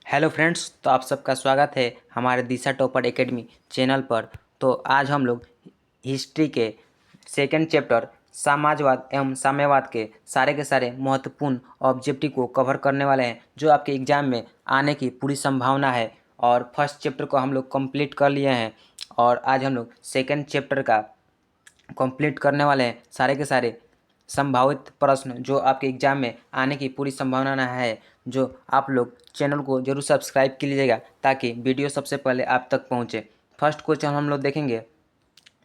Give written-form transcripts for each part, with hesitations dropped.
Hello friends, तो आप सबका स्वागत है हमारे दिशा टॉपर एकेडमी चैनल पर। तो आज हम लोग हिस्ट्री के सेकंड चैप्टर समाजवाद एवं साम्यवाद के सारे महत्वपूर्ण ऑब्जेक्टिव को कवर करने वाले हैं, जो आपके एग्जाम में आने की पूरी संभावना है। और फर्स्ट चैप्टर को हम लोग कंप्लीट कर लिए हैं और आज हम लोग सेकंड चैप्टर का कंप्लीट करने वाले हैं। सारे के सारे संभावित प्रश्न जो आपके एग्जाम में आने की पूरी संभावना है, जो आप लोग चैनल को जरूर सब्सक्राइब कर लीजिएगा ताकि वीडियो सबसे पहले आप तक पहुंचे। फर्स्ट क्वेश्चन हम लोग देखेंगे,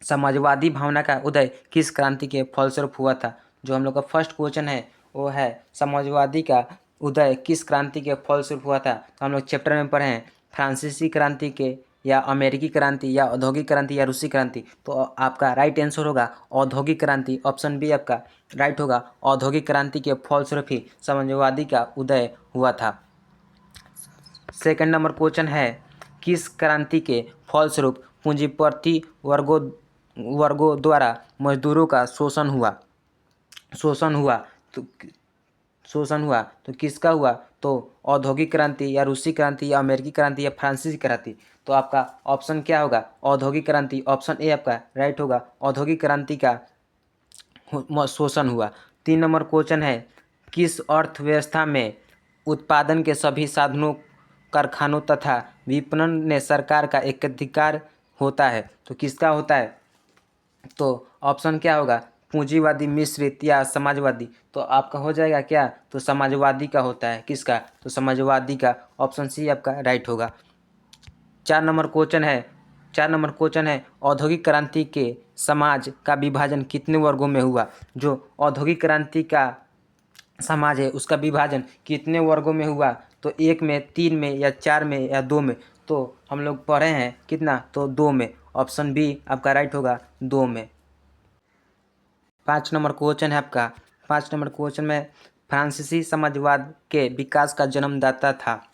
समाजवादी भावना का उदय किस क्रांति के फलस्वरूप हुआ था। जो हम लोग का फर्स्ट क्वेश्चन है वो है समाजवादी का उदय किस क्रांति के फलस्वरूप हुआ था। तो हम लोग चैप्टर में पढ़े हैं फ्रांसीसी क्रांति के, या अमेरिकी क्रांति, या औद्योगिक क्रांति, या रूसी क्रांति। तो आपका राइट आंसर होगा औद्योगिक क्रांति। ऑप्शन बी आपका राइट होगा। औद्योगिक क्रांति के फलस्वरूप ही समाजवादी का उदय हुआ था। सेकंड नंबर क्वेश्चन है, किस क्रांति के फलस्वरूप पूंजीपति वर्गों द्वारा मजदूरों का शोषण हुआ तो किसका हुआ। तो औद्योगिक क्रांति, या रूसी क्रांति, या अमेरिकी क्रांति, या फ्रांसीसी क्रांति। तो आपका ऑप्शन क्या होगा, औद्योगिक क्रांति। ऑप्शन ए आपका राइट होगा, औद्योगिक क्रांति का शोषण हुआ। 3 नंबर क्वेश्चन है, किस अर्थव्यवस्था में उत्पादन के सभी साधनों, कारखानों तथा विपणन ने सरकार का एकाधिकार होता है। तो किसका होता है। तो ऑप्शन क्या होगा, पूंजीवादी, मिश्रित, या समाजवादी। तो आपका हो जाएगा क्या, तो समाजवादी का होता है। किसका, तो समाजवादी का। ऑप्शन सी आपका राइट होगा। 4 नंबर क्वेश्चन है औद्योगिक क्रांति के समाज का विभाजन कितने वर्गों में हुआ। जो औद्योगिक क्रांति का समाज है उसका विभाजन कितने वर्गों में हुआ। तो 1 में, 3 में, या 4 में, या 2 में। तो हम लोग पढ़े हैं कितना, तो 2 में। ऑप्शन बी आपका राइट होगा, 2 में। 5 नंबर क्वेश्चन है आपका। 5 नंबर क्वेश्चन में फ्रांसीसी समाजवाद के विकास का जन्मदाता था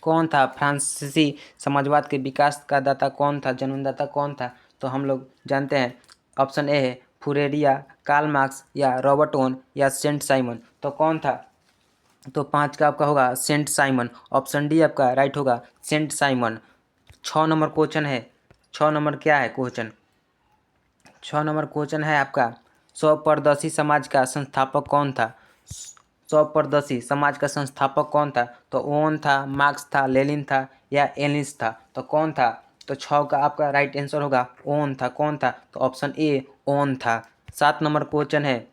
कौन था। फ्रांसीसी समाजवाद के विकास का दाता कौन था, जन्मदाता कौन था। तो हम लोग जानते हैं, ऑप्शन ए है फुरेरिया, कार्ल मार्क्स, या रॉबर्ट ओवन, या सेंट साइमन। तो कौन था। तो 5 का आपका होगा सेंट साइमन। ऑप्शन डी आपका राइट होगा, सेंट साइमन। 6 नंबर क्वेश्चन है। 6 नंबर क्या है क्वेश्चन। 6 नंबर क्वेश्चन है आपका, स्वपारदर्शी समाज का संस्थापक कौन था। स्वपारदर्शी समाज का संस्थापक कौन था। तो ओवन था, मार्क्स था, लेनिन था, या एलिस था। तो कौन था। तो 6 का आपका राइट आंसर होगा ओवन था। कौन था, तो ऑप्शन ए ओवन था। 7 नंबर क्वेश्चन है,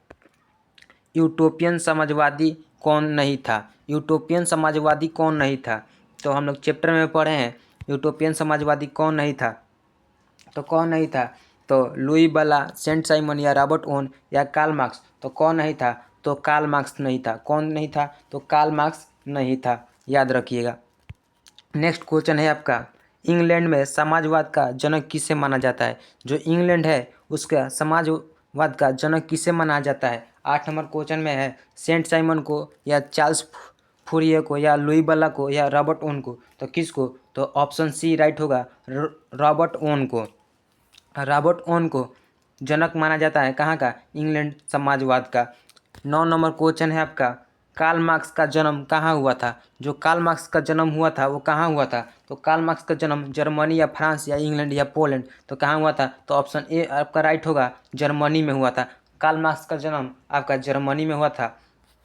यूटोपियन समाजवादी कौन नहीं था। यूटोपियन समाजवादी कौन नहीं था। तो हम लोग चैप्टर में पढ़े हैं यूटोपियन समाजवादी कौन नहीं था। तो कौन नहीं था, तो लुई बला, सेंट साइमन, या रॉबर्ट ओवन, या कार्ल मार्क्स। तो कौन नहीं था, तो कार्ल मार्क्स नहीं था। कौन नहीं था, तो कार्ल मार्क्स नहीं था, याद रखिएगा। नेक्स्ट क्वेश्चन है आपका, इंग्लैंड में समाजवाद का जनक किसे माना जाता है। जो इंग्लैंड है उसका समाजवाद का जनक किसे माना जाता है। 8 नंबर क्वेश्चन में है सेंट साइमन को, या चार्ल्स फूरिये को, या लुई बला को, या रॉबर्ट ओवन को। तो किसको, तो ऑप्शन सी राइट होगा, रॉबर्ट ओवन को। रॉबर्ट ओवन को जनक माना जाता है कहाँ का, इंग्लैंड समाजवाद का। 9 नंबर क्वेश्चन है आपका, कार्ल मार्क्स का जन्म कहाँ हुआ था। जो कार्ल मार्क्स का जन्म हुआ था वो कहाँ हुआ था। तो कार्ल मार्क्स का जन्म जर्मनी, या फ्रांस, या इंग्लैंड, या पोलैंड। तो कहाँ हुआ था, तो ऑप्शन ए आपका राइट होगा, जर्मनी में हुआ था। कार्ल मार्क्स का जन्म आपका जर्मनी में हुआ था,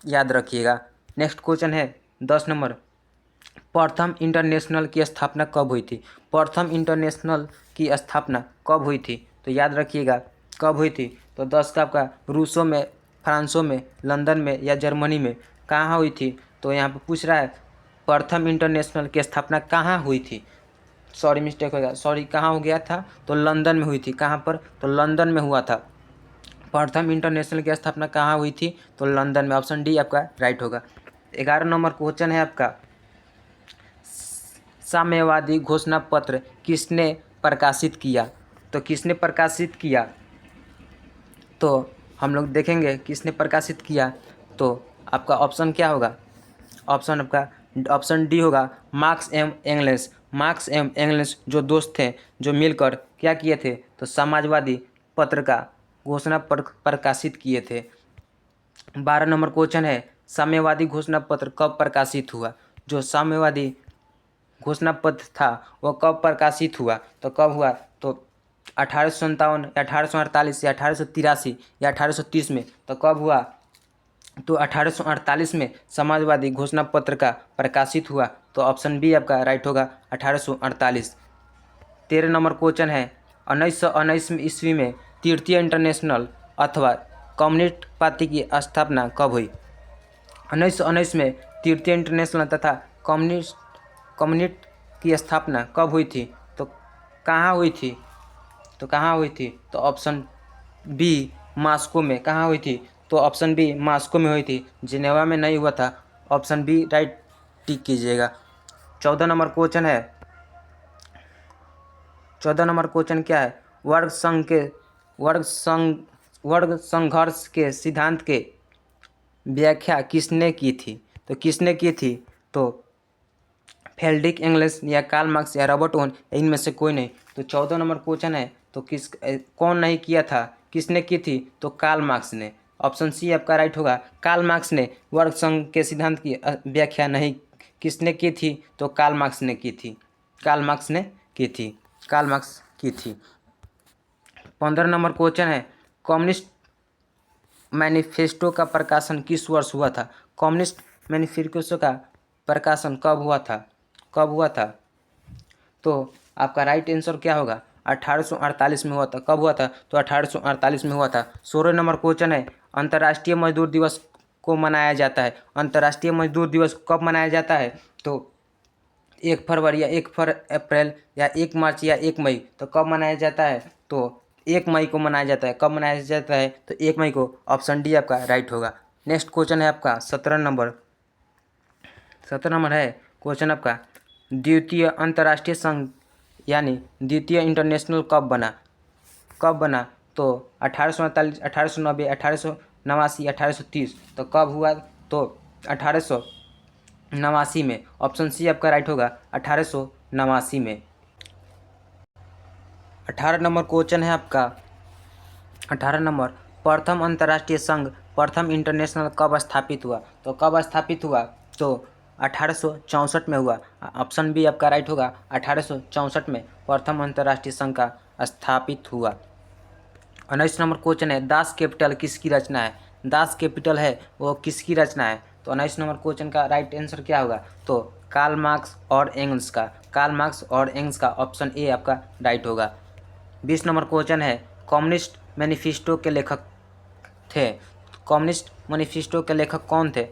याद रखिएगा। नेक्स्ट क्वेश्चन है 10 नंबर, प्रथम इंटरनेशनल की स्थापना कब हुई थी। प्रथम इंटरनेशनल की स्थापना कब हुई थी, तो याद रखिएगा कब हुई थी। तो 10 का आपका रूसों में, फ्रांसों में, लंदन में, या जर्मनी में कहाँ हुई थी। तो यहाँ पर पूछ रहा है प्रथम इंटरनेशनल की स्थापना कहाँ हुई थी। सॉरी मिस्टेक हो गया, सॉरी कहाँ हो गया था, तो लंदन में हुई थी। कहाँ पर, तो लंदन में हुआ था। प्रथम इंटरनेशनल की स्थापना कहाँ हुई थी, तो लंदन में। ऑप्शन डी आपका राइट होगा। 11 नंबर क्वेश्चन है आपका, साम्यवादी घोषणा पत्र किसने प्रकाशित किया। तो किसने प्रकाशित किया, तो हम लोग देखेंगे किसने प्रकाशित किया। तो आपका ऑप्शन क्या होगा, ऑप्शन आपका ऑप्शन डी होगा, मार्क्स एवं एंगल्स। मार्क्स एवं एंगल्स जो दोस्त थे, जो मिलकर क्या किए थे, तो समाजवादी पत्र का घोषणा प्रकाशित किए थे। 12 नंबर क्वेश्चन है, साम्यवादी घोषणा पत्र कब प्रकाशित हुआ। जो साम्यवादी घोषणा पत्र था वह कब प्रकाशित हुआ? तो कब हुआ? तो 1857 या 1848 या 1883 या 1830 में। तो कब हुआ? तो 1848 में समाजवादी घोषणा पत्र का प्रकाशित हुआ। तो ऑप्शन बी आपका राइट होगा 1848। 13 नंबर क्वेश्चन है 1919 ईस्वी में तृतीय इंटरनेशनल अथवा कम्युनिस्ट पार्टी की स्थापना कब हुई? 1919 में तृतीय इंटरनेशनल तथा कम्युनिस्ट की स्थापना कब हुई थी? तो कहाँ हुई थी? तो ऑप्शन बी मॉस्को में। कहाँ हुई थी? तो ऑप्शन बी मॉस्को में हुई थी, जिनेवा में नहीं हुआ था। ऑप्शन बी राइट टिक कीजिएगा। 14 नंबर क्वेश्चन है 14 नंबर क्वेश्चन क्या है? वर्ग संघर्ष के सिद्धांत के व्याख्या किसने की थी? तो किसने की थी? तो फ्रेडरिक एंगल्स या कार्ल मार्क्स या रॉबर्ट ओवन, इनमें से कोई नहीं। तो 14 नंबर क्वेश्चन है तो कौन नहीं किया था? किसने की थी? तो कार्ल मार्क्स ने। ऑप्शन सी आपका राइट होगा। कार्ल मार्क्स ने वर्ग संघ के सिद्धांत की व्याख्या नहीं, किसने की थी? तो कार्ल मार्क्स ने की थी। कार्ल मार्क्स की थी। 15 नंबर क्वेश्चन है कम्युनिस्ट मैनिफेस्टो का प्रकाशन किस वर्ष हुआ था? कम्युनिस्ट मैनिफेस्टो का प्रकाशन कब हुआ था? तो आपका राइट आंसर क्या होगा? 1848 में हुआ था। कब हुआ था? तो 1848 में हुआ था। 16 नंबर क्वेश्चन है अंतर्राष्ट्रीय मजदूर दिवस को मनाया जाता है। अंतर्राष्ट्रीय मजदूर दिवस कब मनाया जाता है? तो 1 फरवरी या 1 अप्रैल या 1 मार्च या 1 मई। तो कब मनाया जाता है? तो 1 मई को मनाया जाता है। कब मनाया जाता है? तो 1 मई को। ऑप्शन डी आपका राइट होगा। नेक्स्ट क्वेश्चन है आपका 17 नंबर है क्वेश्चन आपका द्वितीय अंतर्राष्ट्रीय संघ यानी द्वितीय इंटरनेशनल कब बना? तो 1848, 1890, 1889, 1830। तो कब हुआ? तो 1889 में। ऑप्शन सी आपका राइट होगा 1889 में। 18 नंबर क्वेश्चन है आपका 18 नंबर प्रथम अंतर्राष्ट्रीय संघ प्रथम इंटरनेशनल कब स्थापित हुआ? तो कब स्थापित हुआ? तो 1864 में हुआ। ऑप्शन बी आपका राइट होगा 1864 में प्रथम अंतर्राष्ट्रीय संघ का स्थापित हुआ। 19 नंबर क्वेश्चन है दास कैपिटल किसकी रचना है? दास कैपिटल है वो किसकी रचना है? तो 19 नंबर क्वेश्चन का राइट आंसर क्या होगा? तो कार्ल मार्क्स और एंगल्स का। ऑप्शन ए आपका राइट होगा। 20 नंबर क्वेश्चन है कम्युनिस्ट मैनिफेस्टो के लेखक कौन थे?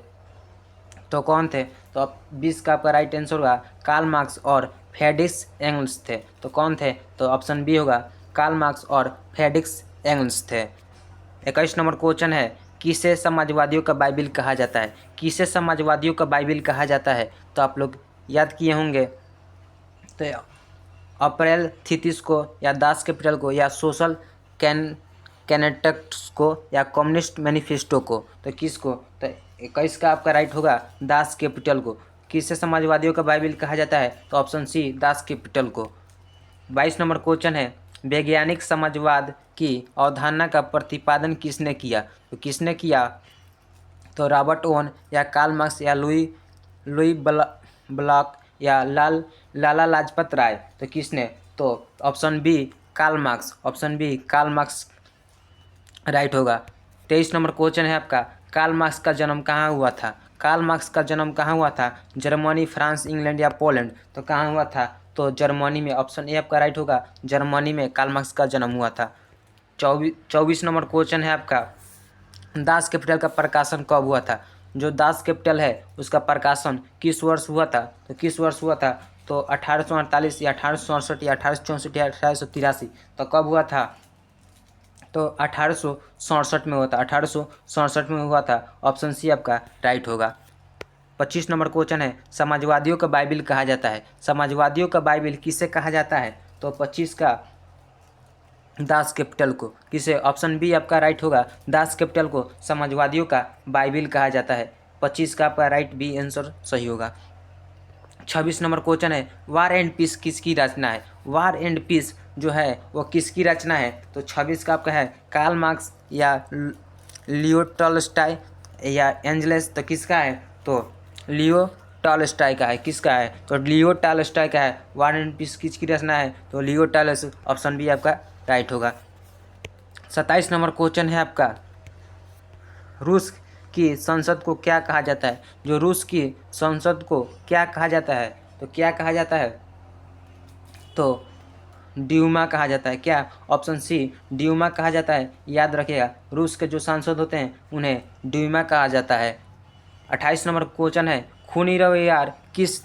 तो कौन थे? तो अब 20 का आपका राइट आंसर होगा कार्ल मार्क्स और फ्रेडरिक एंगल्स थे। तो कौन थे? तो ऑप्शन बी होगा कार्ल मार्क्स और फ्रेडरिक एंगल्स थे। 21 नंबर क्वेश्चन है किसे समाजवादियों का बाइबिल कहा जाता है? तो आप लोग याद किए होंगे। तो अप्रैल थीसिस को या दास कैपिटल को या सोशल कैनेटेक्ट्स को या कम्युनिस्ट मैनिफेस्टो को। तो किसको? तो 21 का आपका राइट होगा दास कैपिटल को। किसे समाजवादियों का बाइबिल कहा जाता है? तो ऑप्शन सी दास कैपिटल को। 22 नंबर क्वेश्चन है वैज्ञानिक समाजवाद की अवधारणा का प्रतिपादन किसने किया? तो किसने किया? तो रॉबर्ट ओवन या कार्ल मार्क्स या लुई ब्लॉक या लाला लाजपत राय। तो किसने? तो option B Karl Marx right होगा। 23 नंबर क्वेश्चन है आपका कार्ल मार्क्स का जन्म कहाँ हुआ था? जर्मनी, फ्रांस, इंग्लैंड या पोलैंड। तो कहाँ हुआ था? तो जर्मनी में। ऑप्शन ए आपका राइट होगा जर्मनी में कार्ल मार्क्स का जन्म हुआ था। 24 नंबर क्वेश्चन है आपका दास कैपिटल का प्रकाशन कब हुआ था? जो दास कैपिटल है उसका प्रकाशन किस वर्ष हुआ था? तो 1848 या 1867 या 1864 या 1883। तो कब हुआ था? तो 1867 में हुआ था। ऑप्शन सी आपका राइट होगा। 25 नंबर क्वेश्चन है समाजवादियों का बाइबिल कहा जाता है। समाजवादियों का बाइबिल किसे कहा जाता है? तो 25 का दास कैपिटल को। किसे? ऑप्शन बी आपका राइट होगा दास कैपिटल को समाजवादियों का बाइबिल कहा जाता है। 25 का आपका राइट बी आंसर सही होगा। 26 नंबर क्वेश्चन है वार एंड पीस किसकी रचना है? वार एंड पीस जो है वो किसकी रचना है? तो 26 का आपका है कार्ल मार्क्स या लियो टॉल्स्टॉय या एंजल्स। तो किसका है? तो लियो टॉलस्टॉय का है। किसका है? तो लियो टॉलस्टॉय का है। वार एंड पीस किसकी रचना है? तो लियो टॉलस्टॉय, ऑप्शन बी आपका राइट होगा। 27 नंबर क्वेश्चन है आपका, रूस की संसद को क्या कहा जाता है? जो रूस की संसद को क्या कहा जाता है? तो क्या कहा जाता है? तो ड्यूमा कहा जाता है। क्या? ऑप्शन सी ड्यूमा कहा जाता है। याद रखिएगा, रूस के जो सांसद होते हैं उन्हें ड्यूमा कहा जाता है। 28 नंबर क्वेश्चन है, खूनी रविवार किस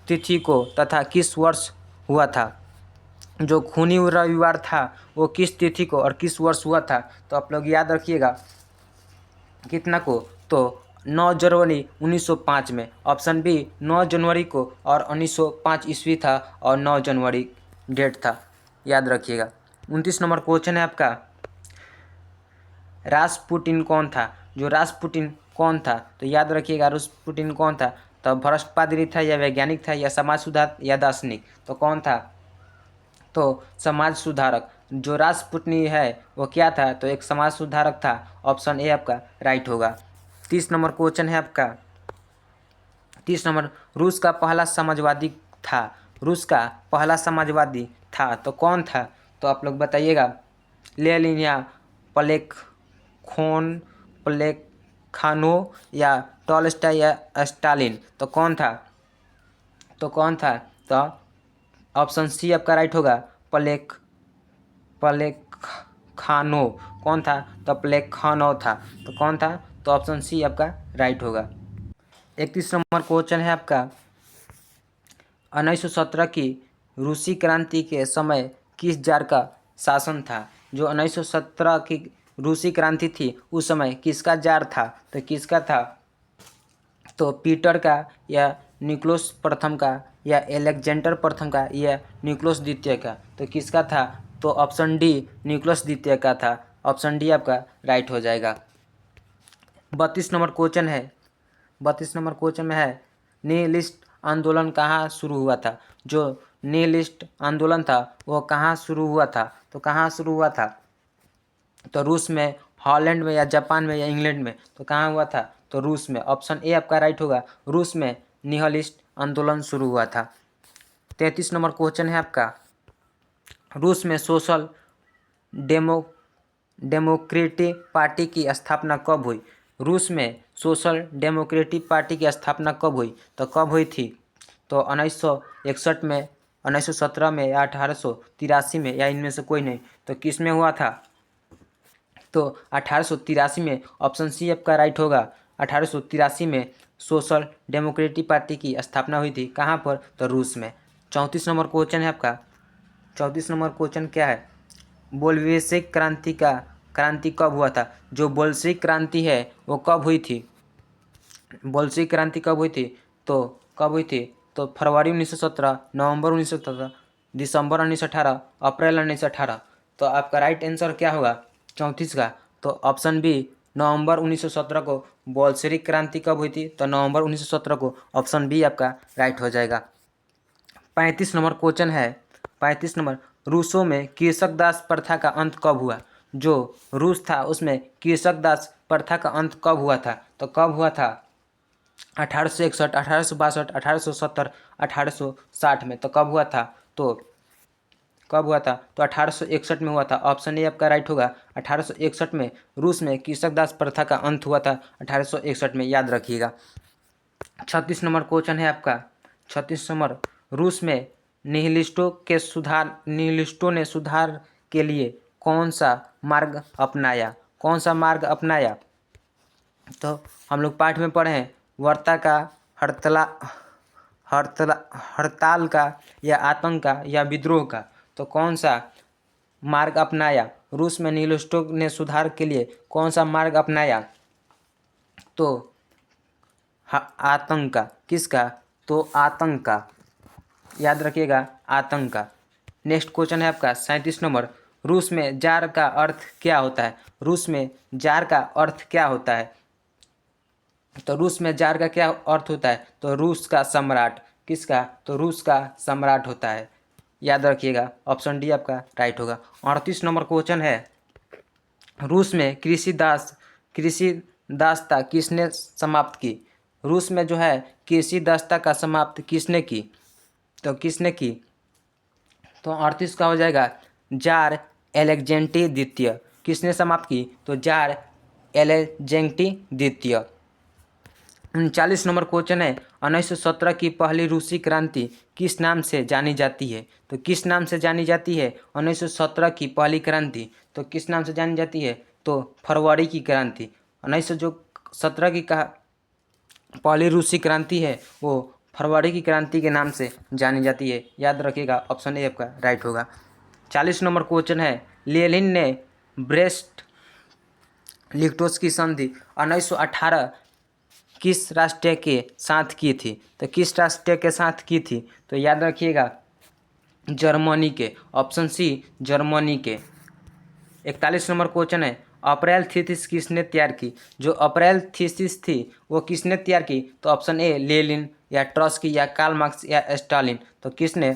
तिथि को तथा किस वर्ष हुआ था? जो खूनी रविवार था वो किस तिथि को और किस वर्ष हुआ था? तो आप लोग याद रखिएगा कितना को? तो 9 जनवरी 1905 में। ऑप्शन बी 9 जनवरी को और 1905 ईस्वी था और 9 जनवरी डेट था, याद रखिएगा। 29 नंबर क्वेश्चन है आपका, रासपुटिन कौन था? जो रासपुटिन कौन था? तो याद रखिएगा रासपुटिन कौन था? तो भ्रष्ट पादरी था या वैज्ञानिक था या समाज सुधारक या दार्शनिक? तो कौन था? तो समाज सुधारक। जो रासपुटिन है वो क्या था? तो एक समाज सुधारक था। ऑप्शन ए आपका राइट होगा। 30 नंबर क्वेश्चन है आपका, 30 नंबर, रूस का पहला समाजवादी था। रूस का पहला समाजवादी था तो कौन था? तो आप लोग बताइएगा, लेनिन या प्लेखोन प्लेखानो या टॉलस्टॉय या स्टालिन? तो कौन था? तो कौन था? तो ऑप्शन सी आपका राइट होगा, प्लेखानो। कौन था? तो प्लेखानो था। तो कौन था? तो ऑप्शन सी आपका राइट होगा। 31 नंबर क्वेश्चन है आपका, 1917 की रूसी क्रांति के समय किस जार का शासन था? जो 1917 की रूसी क्रांति थी उस समय किसका जार था? तो किसका था? तो पीटर का या निकोलस प्रथम का या एलेक्जेंडर प्रथम का या निकोलस द्वितीय का? तो किसका था? तो ऑप्शन डी निकोलस द्वितीय का था। ऑप्शन डी आपका राइट हो जाएगा। 32 नंबर क्वेश्चन है, 32 नंबर क्वेश्चन में है, निहिलिस्ट आंदोलन कहाँ शुरू हुआ था? जो निहिलिस्ट आंदोलन था वो कहाँ शुरू हुआ था? तो कहाँ शुरू हुआ था? तो रूस में, हॉलैंड में या जापान में या इंग्लैंड में? तो कहाँ हुआ था? तो रूस में। ऑप्शन ए आपका राइट होगा, रूस में निहिलिस्ट आंदोलन शुरू हुआ था। 33 नंबर क्वेश्चन है आपका, रूस में सोशल डेमो डेमोक्रेटिक पार्टी की स्थापना कब हुई? रूस में सोशल डेमोक्रेटिक पार्टी की स्थापना कब हुई? तो कब हुई थी? तो 1961 में, 1917 में या 1883 में या इनमें से कोई नहीं? तो किस में हुआ था? तो 1883 में। ऑप्शन सी आपका राइट होगा। 1883 में सोशल डेमोक्रेटिक पार्टी की स्थापना हुई थी। कहाँ पर? तो रूस में। 34 नंबर क्वेश्चन है आपका, 34 नंबर क्वेश्चन क्या है, बोल्शेविक क्रांति कब हुआ था? जो बोल्शेविक क्रांति है वो कब हुई थी? बोल्शेविक क्रांति कब हुई थी? तो कब हुई थी? तो फरवरी 1917, नवंबर 1917, दिसंबर 1918, अप्रैल 1918। तो आपका राइट आंसर क्या होगा 34 का? तो ऑप्शन बी नवंबर 1917 को बोल्शेविक क्रांति कब हुई थी? तो नवंबर 1917 को। ऑप्शन बी आपका राइट हो जाएगा। 35 नंबर क्वेश्चन है, 35 नंबर, रूसों में कृषक दास प्रथा का अंत कब हुआ? जो रूस था उसमें कृषक दास प्रथा का अंत कब हुआ था? तो कब हुआ था? 1861, 1862, 1870, 1860 में। तो कब हुआ था? तो कब हुआ था? तो 1861 में हुआ था। ऑप्शन ए आपका राइट होगा। 1861 में रूस में कृषक दास प्रथा का अंत हुआ था, 1861 में, याद रखिएगा। 36 नंबर क्वेश्चन है आपका, 36 नंबर, रूस में निहिलिस्टों ने सुधार के लिए कौन सा मार्ग अपनाया? कौन सा मार्ग अपनाया? तो हम लोग पाठ में पढ़े हैं, वर्ता का, हड़ताल का या आतंक का या विद्रोह का? तो कौन सा मार्ग अपनाया? रूस में निहिलिस्टों ने सुधार के लिए कौन सा मार्ग अपनाया? तो आतंक का। किसका? तो आतंक का, याद रखिएगा, आतंक का। नेक्स्ट क्वेश्चन है आपका 37 नंबर, रूस में जार का अर्थ क्या होता है? रूस में जार का अर्थ क्या होता है? तो रूस में जार का क्या अर्थ होता है? तो रूस का सम्राट। किसका? तो रूस का सम्राट होता है, याद रखिएगा। ऑप्शन डी आपका राइट होगा। 38 नंबर क्वेश्चन है, रूस में कृषि दासता किसने समाप्त की? रूस में जो है कृषि दस्ता का समाप्त किसने की? तो किसने की? तो 38 का हो जाएगा जार एलेक्जेंटी द्वितीय। किसने समाप्त की? तो जार एलेक्जेंटी द्वितीय। 39 नंबर क्वेश्चन है 1917 की पहली रूसी क्रांति किस नाम से जानी जाती है? तो किस नाम से जानी जाती है 1917 की पहली क्रांति? तो किस नाम से जानी जाती है? तो फरवरी की क्रांति। 1917 की पहली रूसी क्रांति है वो फरवरी की क्रांति के नाम से जानी जाती है। याद रखिएगा, ऑप्शन ए आपका राइट होगा। 40 नंबर क्वेश्चन है लेनिन ने ब्रेस्ट लिटोस की संधि 1918 किस राष्ट्र के साथ की थी? तो किस राष्ट्र के साथ की थी? तो याद रखिएगा जर्मनी के, ऑप्शन सी जर्मनी के। 41 नंबर क्वेश्चन है अप्रैल थीसिस किसने तैयार की? जो अप्रैल थीसिस थी वो किसने तैयार की? तो ऑप्शन ए लेनिन या ट्रॉट्स्की या कार्ल मार्क्स या स्टालिन। तो किसने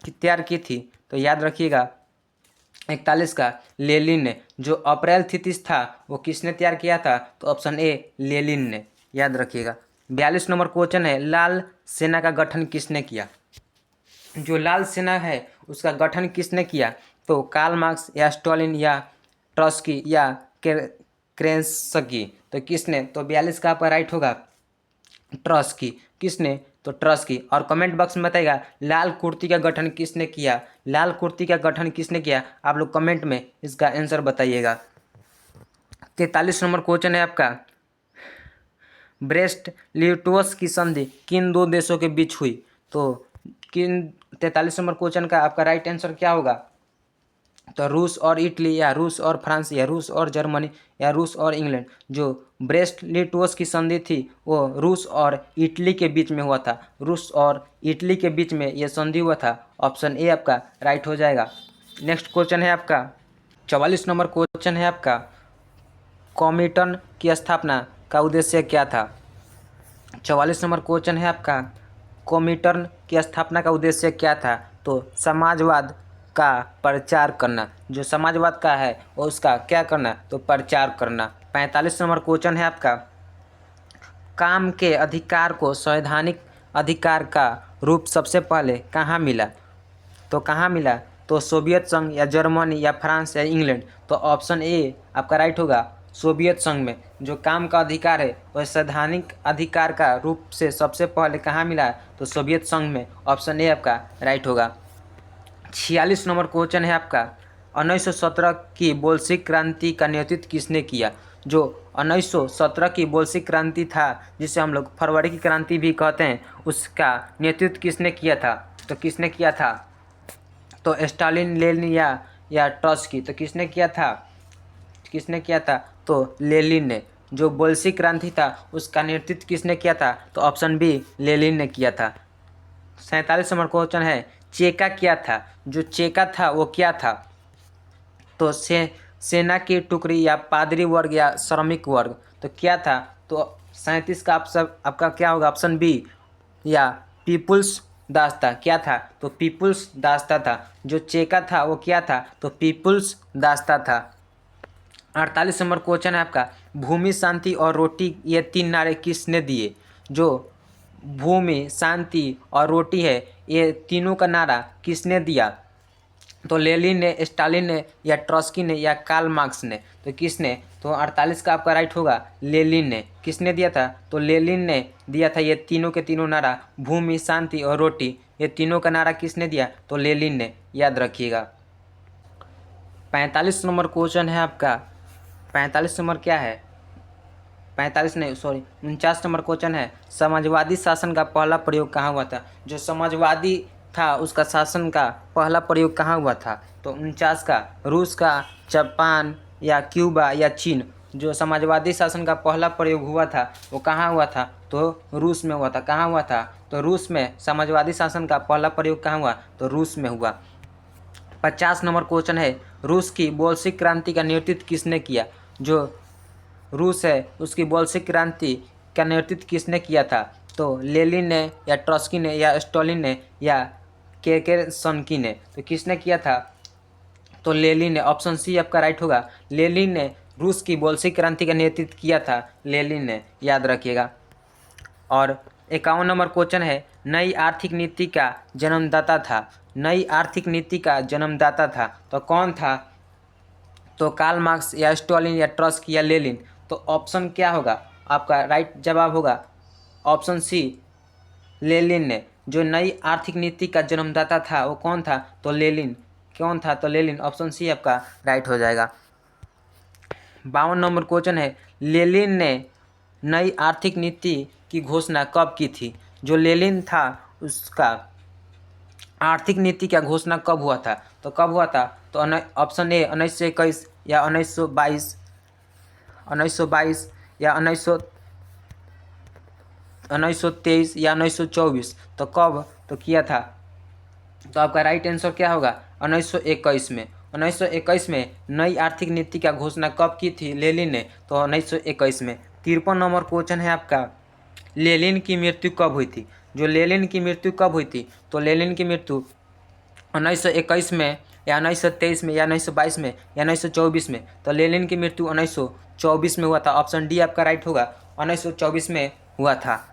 तैयार की थी? तो याद रखिएगा 41 का लेनिन ने। जो अप्रैल थीसिस था वो किसने तैयार किया था? तो ऑप्शन ए लेनिन ने। याद रखिएगा। 42 नंबर क्वेश्चन है लाल सेना का गठन किसने किया? जो लाल सेना है उसका गठन किसने किया? तो कार्ल मार्क्स या स्टालिन या ट्रॉट्स्की या केरेंस्की। तो किसने? तो 42 का आपका राइट होगा ट्रॉट्स्की। किसने? तो ट्रॉट्स्की। और कमेंट बॉक्स में बताइएगा लाल कुर्ती का गठन किसने किया? लाल कुर्ती का गठन किसने किया? आप लोग कमेंट में इसका आंसर बताइएगा। 43 नंबर क्वेश्चन है आपका ब्रेस्ट लिटोस की संधि किन दो देशों के बीच हुई? तो किन 43 नंबर क्वेश्चन का आपका राइट आंसर क्या होगा? तो रूस और इटली या रूस और फ्रांस या रूस और जर्मनी या रूस और इंग्लैंड। जो ब्रेस्ट लिटोस की संधि थी वो रूस और इटली के बीच में हुआ था। रूस और इटली के बीच में ये संधि हुआ था। ऑप्शन ए आपका राइट हो जाएगा। नेक्स्ट क्वेश्चन है आपका 44 नंबर क्वेश्चन है आपका कॉमिटन की स्थापना का उद्देश्य क्या था? 44 नंबर क्वेश्चन है आपका कॉमिटन की स्थापना का उद्देश्य क्या था? तो समाजवाद का प्रचार करना। जो समाजवाद का है वो उसका क्या करना? तो प्रचार करना। 45 नंबर क्वेश्चन है आपका काम के अधिकार को संवैधानिक अधिकार का रूप सबसे पहले कहाँ मिला? तो कहाँ मिला? तो सोवियत संघ या जर्मनी या फ्रांस या इंग्लैंड। तो ऑप्शन ए आपका राइट होगा सोवियत संघ में। जो काम का अधिकार है वह संवैधानिक अधिकार का रूप से सबसे पहले कहाँ मिला? तो सोवियत संघ में। ऑप्शन ए आपका राइट होगा। 46 नंबर क्वेश्चन है आपका 1917 की बोल्शेविक क्रांति का नेतृत्व किसने किया? जो 1917 की बोल्शेविक क्रांति था जिसे हम लोग फरवरी की क्रांति भी कहते हैं, उसका नेतृत्व किसने किया था? तो किसने किया था? तो स्टालिन, लेनिन या ट्रॉट्स्की। तो किसने किया था? किसने किया था? तो लेनिन ने। जो बोल्शेविक क्रांति था उसका नेतृत्व किसने किया था? तो ऑप्शन बी लेनिन ने किया था। 47 नंबर क्वेश्चन है चेका क्या था? जो चेका था वो क्या था? तो सेना की टुकड़ी या पादरी वर्ग या श्रमिक वर्ग। तो क्या था? तो 37 का आपका क्या होगा? ऑप्शन बी या पीपुल्स दास्ता। क्या था? तो पीपुल्स दास्ता था। जो चेका था वो क्या था? तो पीपुल्स दास्ता था। 48 नंबर क्वेश्चन है आपका भूमि, शांति और रोटी ये तीन नारे किसने दिए? जो भूमि, शांति और रोटी है ये तीनों का नारा किसने दिया? तो लेनिन ने, स्टालिन ने या ट्रॉट्स्की ने या कार्ल मार्क्स ने। तो किसने? तो 48 का आपका राइट होगा लेनिन ने। किसने दिया था? तो लेनिन ने दिया था ये तीनों के तीनों नारा भूमि, शांति और रोटी। ये तीनों का नारा किसने दिया? तो लेनिन ने। याद रखिएगा। 45 नंबर क्वेश्चन है आपका 45 नंबर क्या है? 45 नहीं सॉरी 49 नंबर क्वेश्चन है समाजवादी शासन का पहला प्रयोग कहाँ हुआ था? जो समाजवादी था उसका शासन का पहला प्रयोग कहाँ हुआ था? तो 49 का रूस का, जापान या क्यूबा या चीन। जो समाजवादी शासन का पहला प्रयोग हुआ था वो कहाँ हुआ था? तो रूस में हुआ था। कहाँ हुआ था? तो रूस में। समाजवादी शासन का पहला प्रयोग कहाँ हुआ? तो रूस में हुआ। 50 नंबर क्वेश्चन है रूस की बोल्शेविक क्रांति का नेतृत्व किसने किया? जो रूस है उसकी बोल्शेविक क्रांति का नेतृत्व किसने किया था? तो लेनिन ने या ट्रॉट्स्की ने या स्टालिन ने या केरेंस्की ने। तो किसने किया था? तो लेनिन ने। ऑप्शन सी आपका राइट होगा लेनिन ने रूस की बोल्शेविक क्रांति का नेतृत्व किया था। लेनिन ने। याद रखिएगा। और 51 नंबर क्वेश्चन है, नई आर्थिक नीति का जन्मदाता था। नई आर्थिक नीति का जन्मदाता था तो कौन था? तो कार्ल मार्क्स या स्टॉलिन या ट्रस्क या लेनिन। तो ऑप्शन क्या होगा? आपका राइट जवाब होगा ऑप्शन सी, लेनिन ने। जो नई आर्थिक नीति का जन्मदाता था वो कौन था? तो लेनिन। कौन था? तो लेनिन। ऑप्शन सी आपका राइट हो जाएगा। 52 नंबर क्वेश्चन है, लेनिन ने नई आर्थिक नीति की घोषणा कब की थी? जो लेनिन था उसका आर्थिक नीति का घोषणा कब हुआ था? तो कब हुआ था? तो ऑप्शन ए 1921 या 1922, 1922 या 1923 या 1924। तो कब तो किया था? तो आपका राइट आंसर क्या होगा? 1921 में। 1921 में नई आर्थिक नीति का घोषणा कब की थी लेनिन ने? तो 1921 में। 53 नंबर क्वेश्चन है आपका, लेनिन की मृत्यु कब हुई थी? जो लेनिन की मृत्यु कब हुई थी? तो लेनिन की मृत्यु 1921 में या 1923 में या 1922 में या 1924 में। तो लेनिन की मृत्यु 1924 में हुआ था। ऑप्शन डी आपका राइट होगा, 1924 में हुआ था।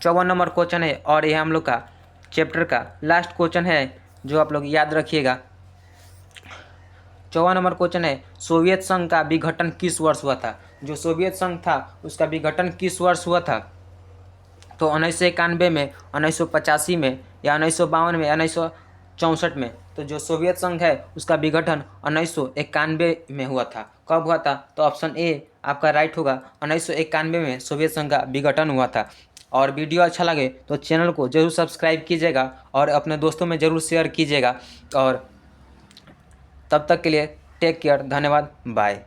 54 नंबर क्वेश्चन है और यह हम लोग का चैप्टर का लास्ट क्वेश्चन है जो आप लोग याद रखिएगा। 54 नंबर क्वेश्चन है, सोवियत संघ का विघटन किस वर्ष हुआ था? जो सोवियत संघ था उसका विघटन किस वर्ष हुआ था? तो 1991 में, 1985 में या 1952 में या 1964 में। तो जो सोवियत संघ है उसका विघटन 1991 में हुआ था। कब हुआ था? तो ऑप्शन ए आपका राइट होगा, 1991 में सोवियत संघ का विघटन हुआ था। और वीडियो अच्छा लगे तो चैनल को जरूर सब्सक्राइब कीजिएगा और अपने दोस्तों में ज़रूर शेयर कीजिएगा। और तब तक के लिए टेक केयर, धन्यवाद, बाय।